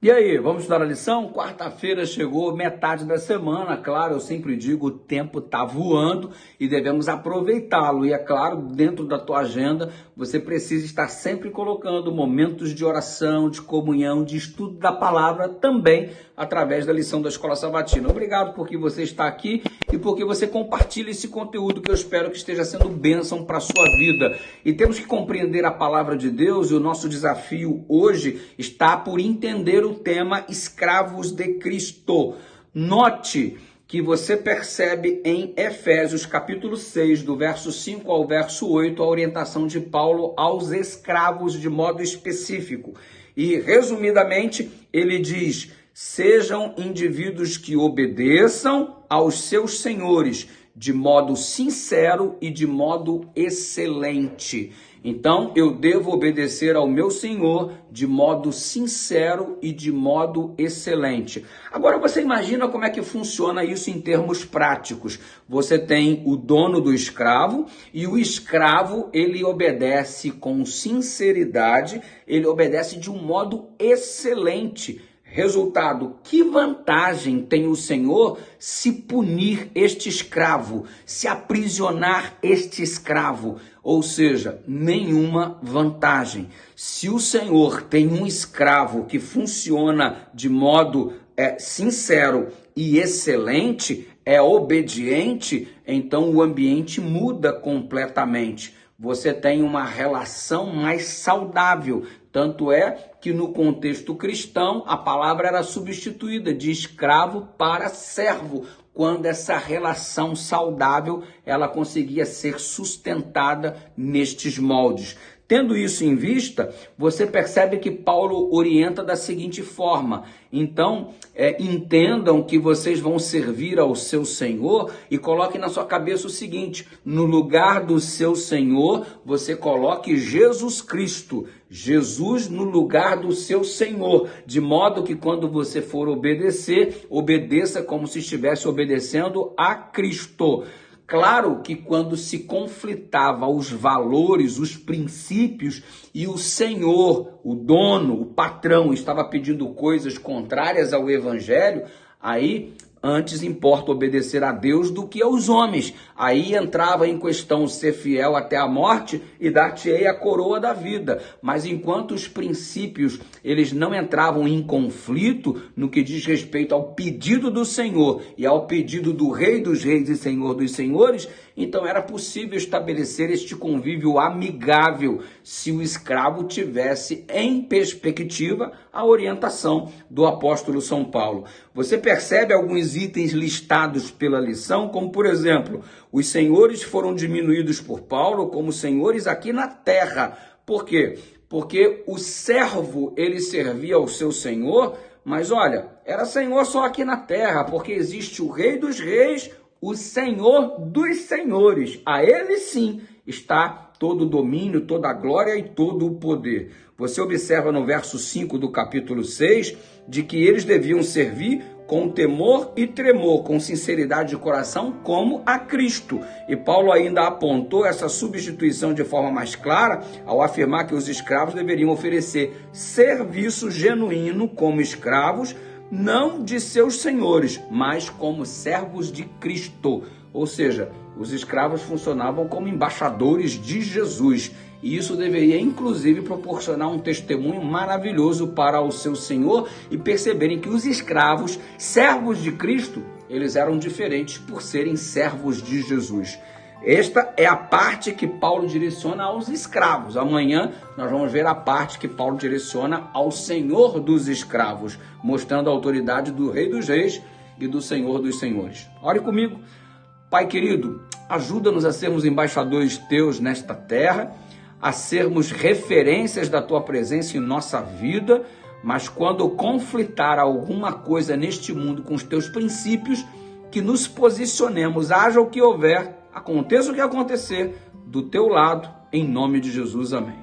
E aí, vamos estudar a lição? Quarta-feira chegou, metade da semana. Claro, eu sempre digo, o tempo está voando e devemos aproveitá-lo. E é claro, dentro da tua agenda, você precisa estar sempre colocando momentos de oração, de comunhão, de estudo da palavra, também através da lição da Escola Sabatina. Obrigado porque você está aqui e porque você compartilha esse conteúdo que eu espero que esteja sendo bênção para a sua vida. E temos que compreender a palavra de Deus, e o nosso desafio hoje está por entender o tema escravos de Cristo. Note que você percebe em Efésios capítulo 6, do verso 5 ao verso 8, a orientação de Paulo aos escravos de modo específico. E, resumidamente, ele diz: sejam indivíduos que obedeçam aos seus senhores de modo sincero e de modo excelente. Então, eu devo obedecer ao meu Senhor de modo sincero e de modo excelente. Agora, você imagina como é que funciona isso em termos práticos. Você tem o dono do escravo e o escravo, ele obedece com sinceridade, ele obedece de um modo excelente. Resultado: que vantagem tem o Senhor se punir este escravo, se aprisionar este escravo? Ou seja, nenhuma vantagem. Se o Senhor tem um escravo que funciona de modo sincero e excelente, é obediente, então o ambiente muda completamente. Você tem uma relação mais saudável. Tanto é que no contexto cristão a palavra era substituída de escravo para servo, quando essa relação saudável ela conseguia ser sustentada nestes moldes. Tendo isso em vista, você percebe que Paulo orienta da seguinte forma: então, entendam que vocês vão servir ao seu Senhor e coloquem na sua cabeça o seguinte: no lugar do seu Senhor, você coloque Jesus Cristo, Jesus no lugar do seu Senhor, de modo que quando você for obedecer, obedeça como se estivesse obedecendo a Cristo. Claro que quando se conflitava os valores, os princípios, e o Senhor, o dono, o patrão, estava pedindo coisas contrárias ao Evangelho, aí antes importa obedecer a Deus do que aos homens. Aí entrava em questão ser fiel até a morte e dar-te-ei a coroa da vida. Mas enquanto os princípios eles não entravam em conflito no que diz respeito ao pedido do Senhor e ao pedido do Rei dos Reis e Senhor dos Senhores, então era possível estabelecer este convívio amigável se o escravo tivesse em perspectiva a orientação do apóstolo São Paulo. Você percebe alguns itens listados pela lição, como por exemplo, os senhores foram diminuídos por Paulo como senhores aqui na terra. Por quê? Porque o servo, ele servia ao seu senhor, mas olha, era senhor só aqui na terra, porque existe o Rei dos Reis, o Senhor dos Senhores. A ele sim está todo o domínio, toda a glória e todo o poder. Você observa no verso 5 do capítulo 6, de que eles deviam servir com temor e tremor, com sinceridade de coração, como a Cristo. E Paulo ainda apontou essa substituição de forma mais clara, ao afirmar que os escravos deveriam oferecer serviço genuíno como escravos, não de seus senhores, mas como servos de Cristo. Ou seja, os escravos funcionavam como embaixadores de Jesus. E isso deveria, inclusive, proporcionar um testemunho maravilhoso para o seu Senhor e perceberem que os escravos, servos de Cristo, eles eram diferentes por serem servos de Jesus. Esta é a parte que Paulo direciona aos escravos. Amanhã nós vamos ver a parte que Paulo direciona ao Senhor dos escravos, mostrando a autoridade do Rei dos Reis e do Senhor dos Senhores. Ore comigo. Pai querido, ajuda-nos a sermos embaixadores teus nesta terra, a sermos referências da tua presença em nossa vida, mas quando conflitar alguma coisa neste mundo com os teus princípios, que nos posicionemos, haja o que houver, aconteça o que acontecer, do teu lado, em nome de Jesus, amém.